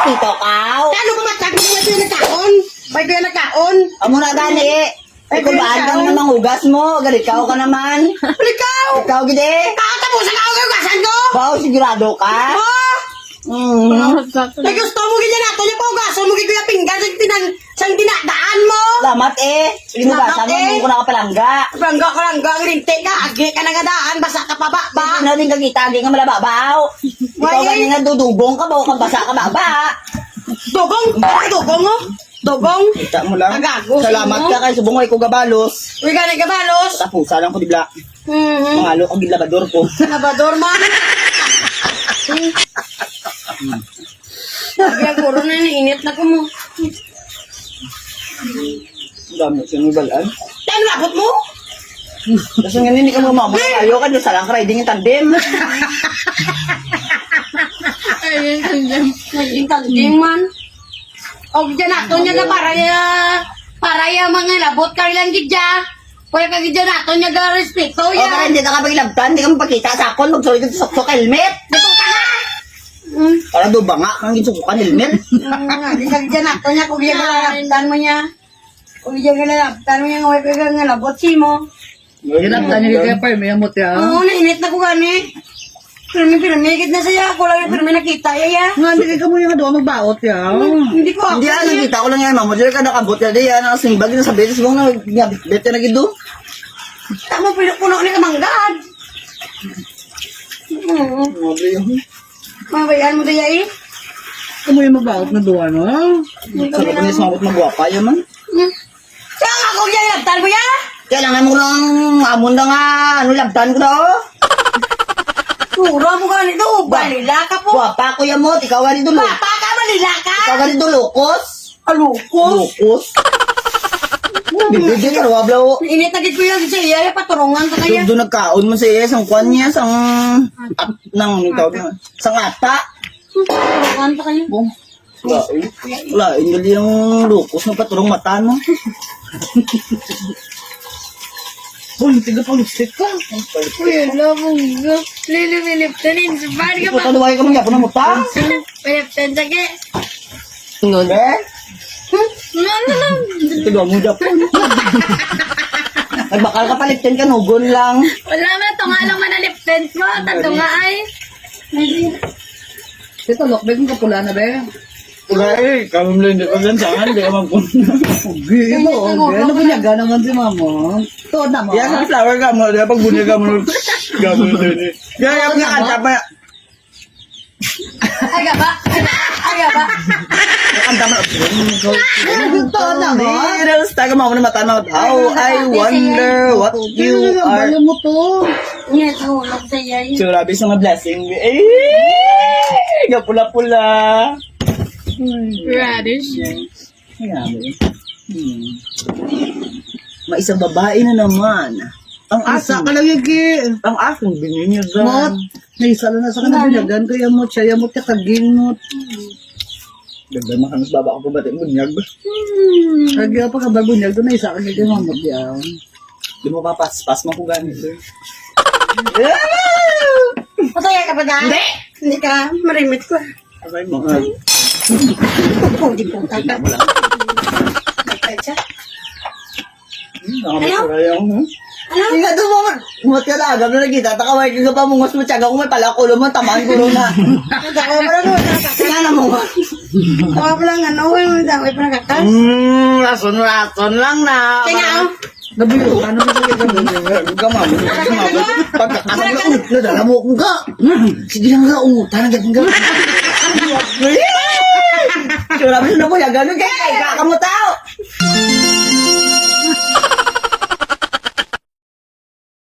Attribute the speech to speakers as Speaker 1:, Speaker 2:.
Speaker 1: pito ka.
Speaker 2: Kano ba matag mo nga yung nagkaon? May doon nagkaon?
Speaker 1: Amo na gani. Ay, kung baan ka naman manghugas mo, galikaw ka naman.
Speaker 2: Ikaw!
Speaker 1: Ikaw, gide.
Speaker 2: Kakatapusan ako yung gasan ko!
Speaker 1: Bao, sigurado ka?
Speaker 2: Ay, gusto mo ganyan nato niya pa ugasan mo kaya pinggan sa dinadaan mo!
Speaker 1: Salamat eh. Inugasan mo ko nakapalangga.
Speaker 2: Bangga ka lang, linti ka, agi ka nagadaan, basa ka pa ba?
Speaker 1: Hindi na din kagita, di nga malababaw. Ikaw
Speaker 2: Why?
Speaker 1: ganyan nga dudugong ka, bao kang basa ka baba.
Speaker 2: Dugong? Dugong mo? Dugong?
Speaker 1: Kita mo lang.
Speaker 2: Agago.
Speaker 1: Salamat ka kay subong ko gabalos.
Speaker 2: Uy, ganay gabalos.
Speaker 1: Tapusa lang ko dibla. Mangalo ang gilabador ko.
Speaker 2: Labador man. Kaya puro na init na ko mo.
Speaker 1: Dami sinubalan.
Speaker 2: Tayo labot mo?
Speaker 1: Kasi nga hindi ka mamamang ayaw ka doon sa lang riding yung tandem.
Speaker 2: Ayun, tandem. Naging tandem man. O, dyan nato niya na para ya mga labot ka lang gidya. Kaya ka gidya nato niya ga respeto
Speaker 1: O
Speaker 2: ya.
Speaker 1: kaya hindi na ka paglabtan, hindi ka mapakita sa akon, magsulit ka sa sok helmet.
Speaker 2: Dito ka na!
Speaker 1: Para do ba nga kang ginsukukan helmet?
Speaker 2: Hindi ka gidya nato niya kung yung lalabtan mo niya. Kung yung lalabtan mo niya, kung yung labot si mo.
Speaker 3: Ginaptan niya kaya pa, may amot ya.
Speaker 2: Oo, nainit na ko gani. Pirmi, higit na siya. Ako lang yung pirmi nakita ya.
Speaker 3: Nga, hindi ka mo yung doon magbaot ya.
Speaker 2: Hindi ko ako.
Speaker 1: Hindi yan, nakita ko lang yan, mamo. Diyan ka nakabot ka diyan, nakasingbag na sa beses mong nagabit ka na gido.
Speaker 2: Tama, puno ni kamanggad. Mabayaan mo daya eh.
Speaker 3: Ito mo yung magbaot na doon, no?
Speaker 1: Sabi ko niya sa mabot magwapa yan man.
Speaker 2: Saan ako yung labtan mo ya?
Speaker 1: Kailangan mo lang amon na nga, labtan ko na oh.
Speaker 2: Puro mo ka nito. Balila ka po.
Speaker 1: Gwapa ko yan mo, ikaw nga dito lukos.
Speaker 2: Papa ka, balila ka.
Speaker 1: Ikaw nga dito lukos.
Speaker 2: Alukos.
Speaker 1: Lukos. Bibigyan ka, wablaw.
Speaker 2: Init na dito yung sa iya. Paturungan ka kaya.
Speaker 1: Doon nagkaon mo sa iya, sang kwan niya, sang... Nang ikaw na. Sang ata.
Speaker 2: Paturungan ka kaya.
Speaker 1: Wala, hindi yung lukos ng paturong mata mo.
Speaker 3: Uy, tiga pa lipstick ka.
Speaker 4: Uy, alam mo nga. Liliptanin. Sabari ka
Speaker 1: Ito
Speaker 4: pa.
Speaker 1: kaluway ka mga na mo ta.
Speaker 4: Liliptan sige.
Speaker 1: Eh?
Speaker 4: Ano lang.
Speaker 1: Ito ba mo Japon? Nagbakal ka palitin ka, nugon lang.
Speaker 4: Wala na. Tunga lang man ang liptan mo. Tatunga ay.
Speaker 3: Ito, lokbeg mo kapula na, be.
Speaker 1: Wala eh, kami mo lang hindi pa gansangan, hindi ka magpunta.
Speaker 3: Ugi, mo, ano binyaga naman si mama? Ito na mo.
Speaker 1: Yan ang flower ka mo, di ba pag bunya ka mo, gano'n din eh. Gaya nga kanta pa,
Speaker 2: Aga ba? Aga ba?
Speaker 1: kanta mo,
Speaker 3: Ito na mo.
Speaker 1: Mirrors, taga mo na mata mo, how I wonder what you are.
Speaker 3: Balo mo to.
Speaker 2: Yes, hulog sa iya.
Speaker 1: So, rabi sa mga blessing. Eh, pula-pula.
Speaker 4: Radish.
Speaker 1: Grabe. Maisang babae na naman. Ang
Speaker 3: Asa
Speaker 1: aking,
Speaker 3: ka lang yung ki.
Speaker 1: ang aking bininyagan.
Speaker 3: Mot. Naisala na sa kanang binyagan ko yung mot. Siya yung mot kakaging mot.
Speaker 1: Ganda makanas baba ko pa ba't yung bunyag.
Speaker 3: Lagi pa ka bagunyag doon. Naisa ka yung mamot yan.
Speaker 1: Di mo papas mo ko ganit.
Speaker 2: Pataya ka pa dyan? Hindi. Hindi ka. Marimit ko.
Speaker 1: Abay mo.
Speaker 2: Oh, di po.
Speaker 1: Tingnan mo lang.
Speaker 2: Ano?
Speaker 1: Nakamasura yung...
Speaker 2: Ano?
Speaker 1: Hindi nga doon mo. Umot ka na. Agam na nagkita. Takaway ka pa mong mas matyaga. Kung may palakulo mo, tamaan ko na.
Speaker 2: Daway mo lang.
Speaker 1: Tingnan mo.
Speaker 2: Daway mo lang. Ano? Daway mo lang kakas.
Speaker 1: Rason lang na.
Speaker 2: Tingnan mo.
Speaker 3: Nabilo ka. Ano ba sa gagawin?
Speaker 1: Gamam. Pagkakasal ka ulit na dala mo. Nga. Sige lang nga. Umutan. Nga. Sure, na po yan. Ganun kaya. Kaya kakamutaw.